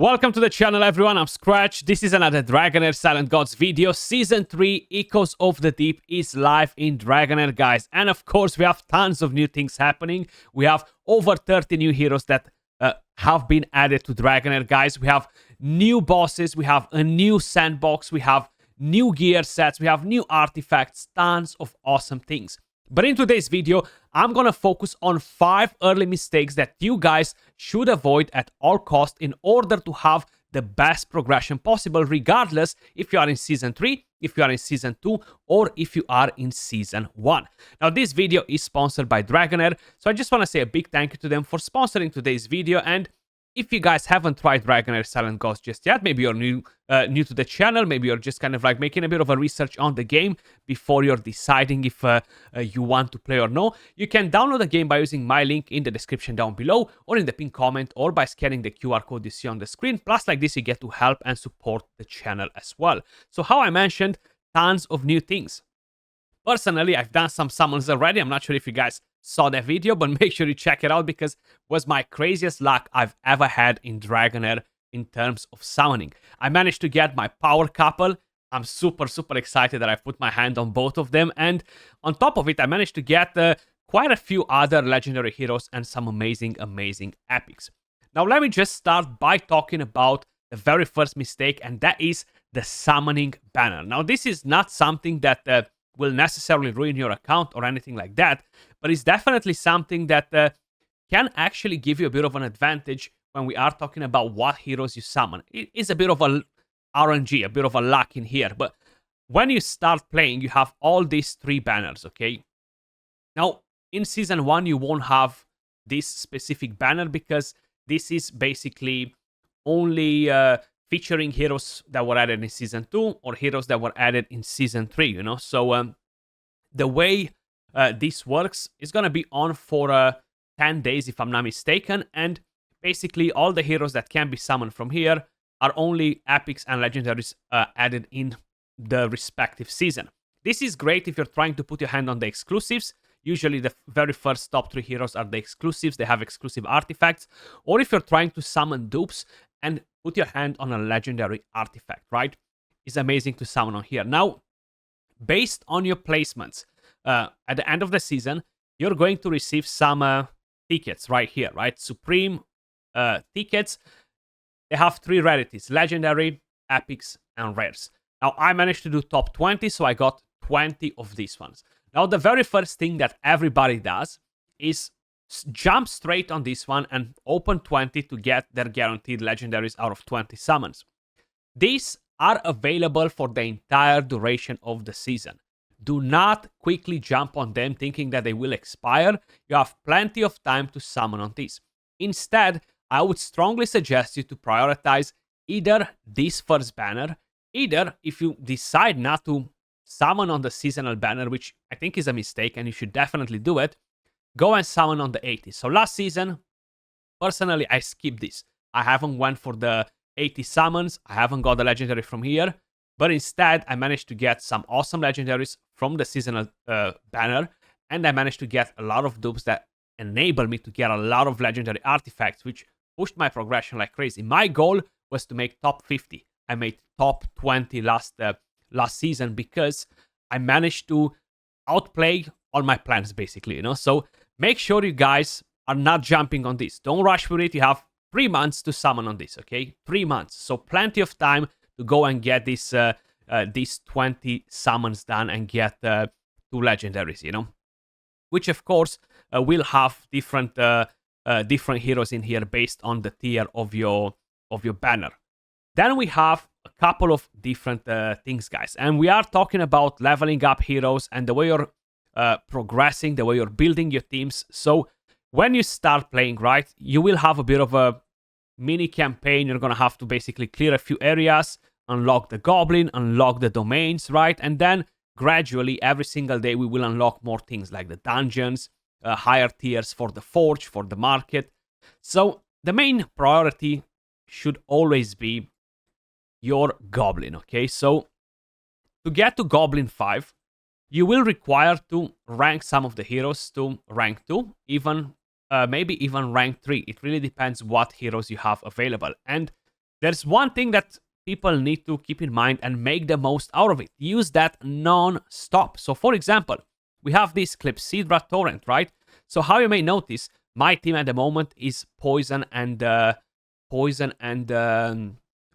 Welcome to the channel, everyone. I'm Skratch. This is another Dragonheir Silent Gods video. Season 3 Echoes of the Deep is live in Dragonheir, guys. And of course, we have tons of new things happening. We have over 30 new heroes that have been added to Dragonheir, guys. We have new bosses. We have a new sandbox. We have new gear sets. We have new artifacts. Tons of awesome things. But in today's video, I'm gonna focus on 5 early mistakes that you guys should avoid at all costs in order to have the best progression possible, regardless if you are in Season 3, if you are in Season 2, or if you are in Season 1. Now, this video is sponsored by Dragonheir, so I just want to say a big thank you to them for sponsoring today's video. And if you guys haven't tried Dragonheir Silent Ghost just yet, maybe you're new to the channel, maybe you're just kind of like making a bit of a research on the game before you're deciding if you want to play or no, you can download the game by using my link in the description down below, or in the pinned comment, or by scanning the QR code you see on the screen. Plus, like this, you get to help and support the channel as well. So, how I mentioned, tons of new things. Personally, I've done some summons already. I'm not sure if you guys saw that video, but make sure you check it out because it was my craziest luck I've ever had in Dragonheir in terms of summoning. I managed to get my power couple. I'm super excited that I put my hand on both of them. And on top of it, I managed to get quite a few other legendary heroes and some amazing epics. Now, let me just start by talking about the very first mistake, and that is the summoning banner. Now, this is not something that will necessarily ruin your account or anything like that, but it's definitely something that can actually give you a bit of an advantage when we are talking about what heroes you summon. It is a bit of a RNG, a bit of a luck in here, but when you start playing, you have all these 3 banners, okay? Now, in Season 1, you won't have this specific banner because this is basically only featuring heroes that were added in Season 2 or heroes that were added in Season 3, you know? So the way this works is going to be on for 10 days, if I'm not mistaken, and basically all the heroes that can be summoned from here are only epics and legendaries added in the respective season. This is great if you're trying to put your hand on the exclusives. Usually the very first top 3 heroes are the exclusives. They have exclusive artifacts. Or if you're trying to summon dupes and put your hand on a legendary artifact, right? It's amazing to summon on here. Now, based on your placements, at the end of the season, you're going to receive some tickets right here, right? Supreme tickets. They have 3 rarities: legendary, epics, and rares. Now, I managed to do top 20, so I got 20 of these ones. Now, the very first thing that everybody does is jump straight on this one and open 20 to get their guaranteed legendaries out of 20 summons. These are available for the entire duration of the season. Do not quickly jump on them thinking that they will expire. You have plenty of time to summon on these. Instead, I would strongly suggest you to prioritize either this first banner, either if you decide not to summon on the seasonal banner, which I think is a mistake and you should definitely do it, go and summon on the 80. So last season, personally, I skipped this. I haven't went for the 80 summons. I haven't got the legendary from here. But instead, I managed to get some awesome legendaries from the seasonal banner. And I managed to get a lot of dupes that enable me to get a lot of legendary artifacts, which pushed my progression like crazy. My goal was to make top 50. I made top 20 last season because I managed to outplay all my plans, basically, you know? So make sure you guys are not jumping on this. Don't rush with it. You have 3 months to summon on this, okay? 3 months. So plenty of time to go and get these 20 summons done and get 2 legendaries, you know? Which, of course, will have different heroes in here based on the tier of your banner. Then we have a couple of different things, guys. And we are talking about leveling up heroes and the way you're progressing, the way you're building your teams. So when you start playing, right, you will have a bit of a mini campaign. You're going to have to basically clear a few areas, unlock the goblin, unlock the domains, right? And then gradually, every single day, we will unlock more things like the dungeons, higher tiers for the forge, for the market. So the main priority should always be your goblin, okay? So to get to goblin 5, you will require to rank some of the heroes to rank 2, even maybe even rank 3. It really depends what heroes you have available. And there's one thing that people need to keep in mind and make the most out of it. Use that non-stop. So for example, we have this Clepsydra Torrent, right? So how you may notice, my team at the moment is Poison and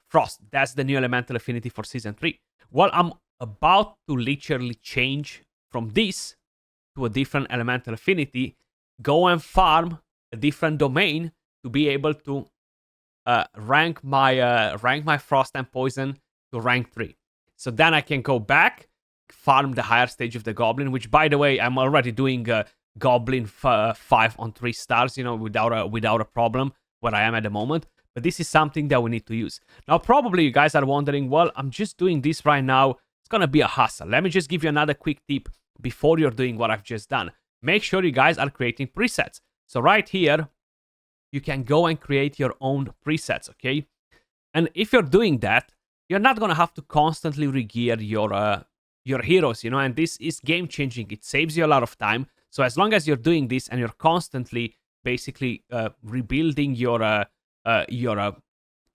Frost. That's the new elemental affinity for Season 3. Well, I'm about to literally change from this to a different elemental affinity, go and farm a different domain to be able to rank my Frost and Poison to rank 3. So then I can go back, farm the higher stage of the Goblin, which, by the way, I'm already doing Goblin 5 on 3 stars, without a problem where I am at the moment. But this is something that we need to use. Now, probably you guys are wondering, well, I'm just doing this right now. It's going to be a hassle. Let me just give you another quick tip before you're doing what I've just done. Make sure you guys are creating presets. So right here, you can go and create your own presets, okay? And if you're doing that, you're not going to have to constantly regear your heroes, and this is game-changing. It saves you a lot of time. So as long as you're doing this and you're constantly basically rebuilding your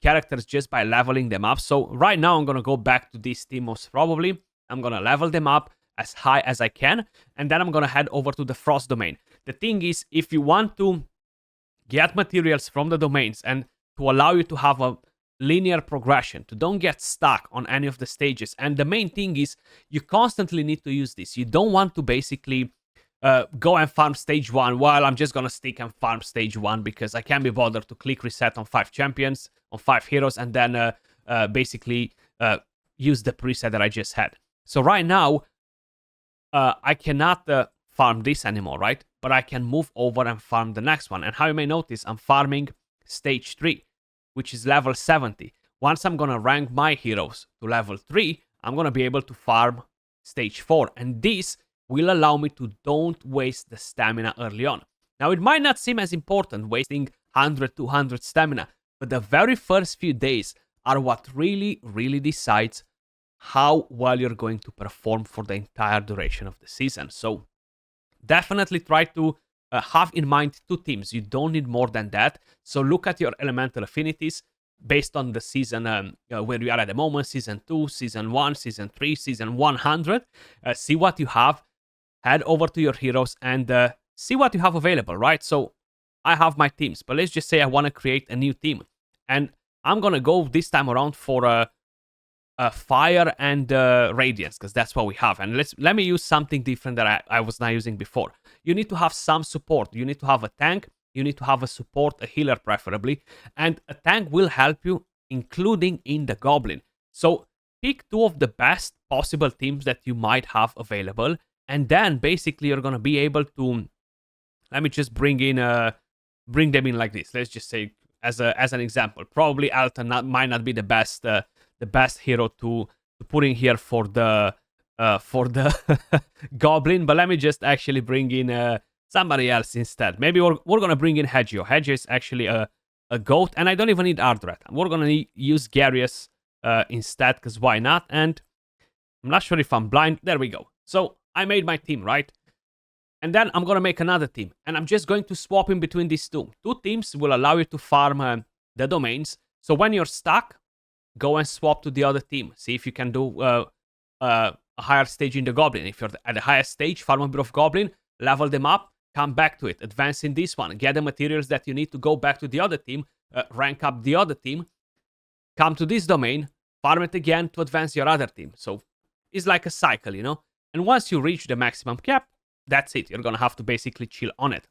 characters just by leveling them up. So right now I'm going to go back to this team most probably. I'm going to level them up as high as I can. And then I'm going to head over to the Frost domain. The thing is, if you want to get materials from the domains and to allow you to have a linear progression, to don't get stuck on any of the stages. And the main thing is you constantly need to use this. You don't want to basically go and farm stage 1. Well, I'm just gonna stick and farm stage 1 because I can't be bothered to click reset on 5 champions, on 5 heroes, and then basically use the preset that I just had. So right now, I cannot farm this anymore, right? But I can move over and farm the next one. And how you may notice, I'm farming stage 3, which is level 70. Once I'm gonna rank my heroes to level 3, I'm gonna be able to farm stage 4. And this will allow me to don't waste the stamina early on. Now, it might not seem as important, wasting 100, 200 stamina, but the very first few days are what really, really decides how well you're going to perform for the entire duration of the season. So definitely try to have in mind 2 teams. You don't need more than that. So look at your elemental affinities based on the season where you are at the moment, season 2, season 1, season 3, season 100. See what you have. Head over to your heroes and see what you have available, right? So I have my teams, but let's just say I want to create a new team. And I'm going to go this time around for Fire and Radiance, because that's what we have. And let me use something different that I was not using before. You need to have some support. You need to have a tank. You need to have a support, a healer preferably. And a tank will help you, including in the Goblin. So pick 2 of the best possible teams that you might have available. And then basically you're going to be able to, let me just bring them in like this. Let's just say as an example, probably Alton might not be the best hero to put in here for the Goblin, but let me just actually bring in somebody else instead. Maybe we're going to bring in Hedgio. Hedgio is actually a goat, and I don't even need Ardred. We're going to use Garius instead, because why not? And I'm not sure if I'm blind. There we go. So I made my team, right? And then I'm going to make another team. And I'm just going to swap in between these 2. 2 teams will allow you to farm the domains. So when you're stuck, go and swap to the other team. See if you can do a higher stage in the Goblin. If you're at the highest stage, farm a bit of Goblin, level them up, come back to it, advance in this one, get the materials that you need to go back to the other team, rank up the other team, come to this domain, farm it again to advance your other team. So it's like a cycle, And once you reach the maximum cap, that's it. You're going to have to basically chill on it.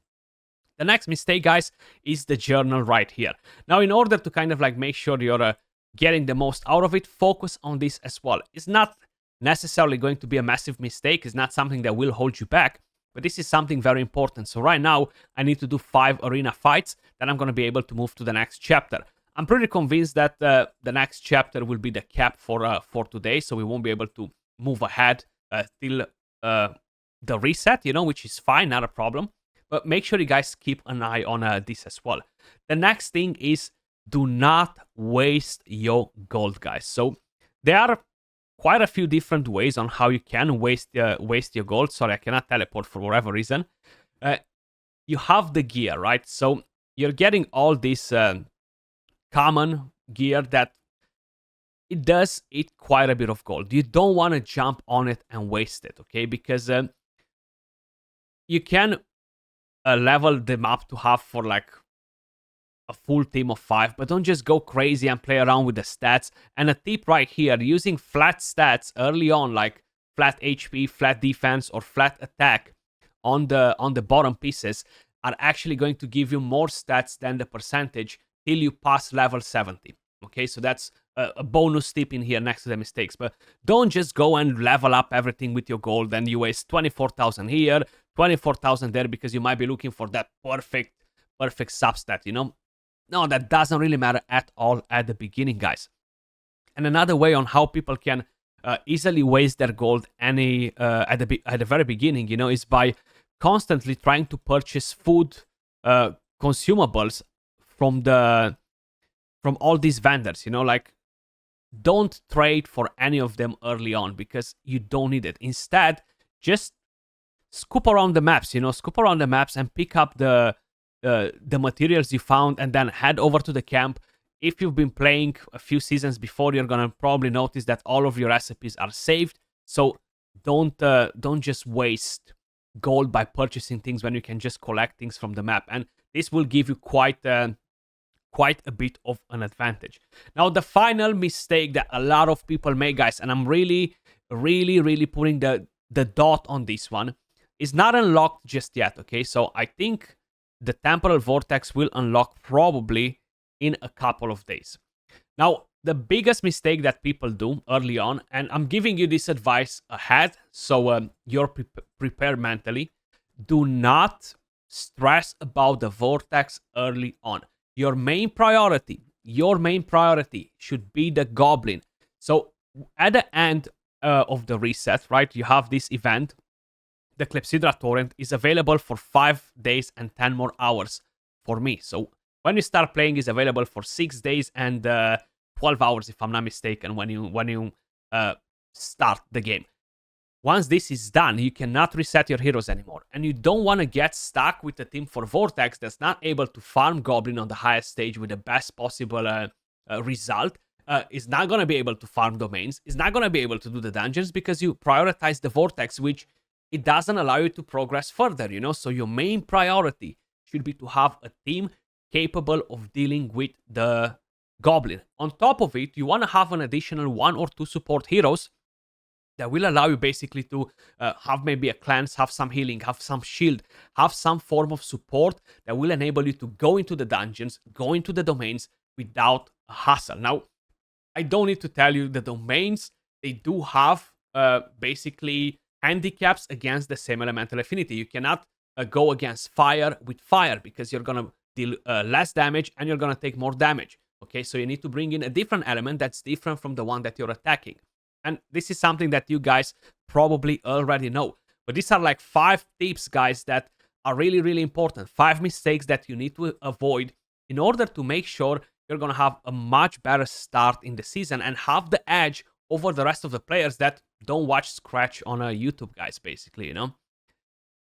The next mistake, guys, is the journal right here. Now, in order to kind of like make sure you're getting the most out of it, focus on this as well. It's not necessarily going to be a massive mistake. It's not something that will hold you back, but this is something very important. So right now, I need to do 5 arena fights. Then I'm going to be able to move to the next chapter. I'm pretty convinced that the next chapter will be the cap for today, so we won't be able to move ahead till the reset, which is fine, not a problem. But make sure you guys keep an eye on this as well. The next thing is, do not waste your gold, guys. So there are quite a few different ways on how you can waste your gold. Sorry, I cannot teleport for whatever reason. You have the gear, right? So you're getting all this common gear that it does eat quite a bit of gold. You don't want to jump on it and waste it, okay? Because you can level them up to have for like a full team of 5, but don't just go crazy and play around with the stats. And a tip right here, using flat stats early on, like flat HP, flat defense, or flat attack on the bottom pieces, are actually going to give you more stats than the percentage till you pass level 70. Okay, so that's a bonus tip in here next to the mistakes. But don't just go and level up everything with your gold and you waste 24,000 here, 24,000 there, because you might be looking for that perfect substat, you know? No, that doesn't really matter at all at the beginning, guys. And another way on how people can easily waste their gold at the very beginning, you know, is by constantly trying to purchase food consumables from all these vendors, you know, like don't trade for any of them early on because you don't need it. Instead, just scoop around the maps, you know, and pick up the materials you found and then head over to the camp. If you've been playing a few seasons before, you're gonna probably notice that all of your recipes are saved. So don't just waste gold by purchasing things when you can just collect things from the map, and this will give you quite a bit of an advantage. Now, the final mistake that a lot of people make, guys, and I'm really putting the dot on this one, is not unlocked just yet. Okay, so I think the temporal vortex will unlock probably in a couple of days. Now, the biggest mistake that people do early on, and I'm giving you this advice ahead, so you're prepared mentally, do not stress about the vortex early on. Your main priority should be the goblin. So at the end of the reset, right, you have this event. The Clepsydra torrent is available for 5 days and 10 more hours for me. So when you start playing, it's available for 6 days and 12 hours, if I'm not mistaken, when you start the game. Once this is done, you cannot reset your heroes anymore. And you don't want to get stuck with a team for Vortex that's not able to farm Goblin on the highest stage with the best possible result. Is not going to be able to farm domains. Is not going to be able to do the dungeons because you prioritize the Vortex, which it doesn't allow you to progress further, you know? So your main priority should be to have a team capable of dealing with the Goblin. On top of it, you want to have an additional 1 or 2 support heroes that will allow you basically to have maybe a cleanse, have some healing, have some shield, have some form of support that will enable you to go into the dungeons, go into the domains without a hassle. Now, I don't need to tell you the domains, they do have basically handicaps against the same elemental affinity. You cannot go against fire with fire because you're going to deal less damage and you're going to take more damage. Okay, so you need to bring in a different element that's different from the one that you're attacking. And this is something that you guys probably already know. But these are like 5 tips, guys, that are really important. 5 mistakes that you need to avoid in order to make sure you're going to have a much better start in the season and have the edge over the rest of the players that don't watch Skratch on YouTube, guys, basically, you know?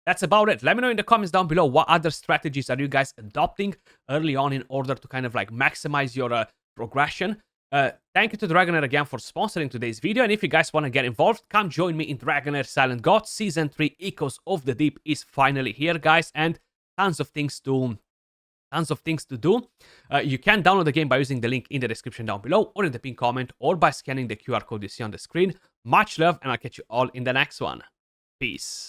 That's about it. Let me know in the comments down below what other strategies are you guys adopting early on in order to kind of like maximize your progression. Thank you to Dragonheir again for sponsoring today's video, and if you guys want to get involved, come join me in Dragonheir Silent Gods. Season 3 Echoes of the Deep is finally here, guys, and tons of things to do. You can download the game by using the link in the description down below, or in the pinned comment, or by scanning the QR code you see on the screen. Much love, and I'll catch you all in the next one. Peace.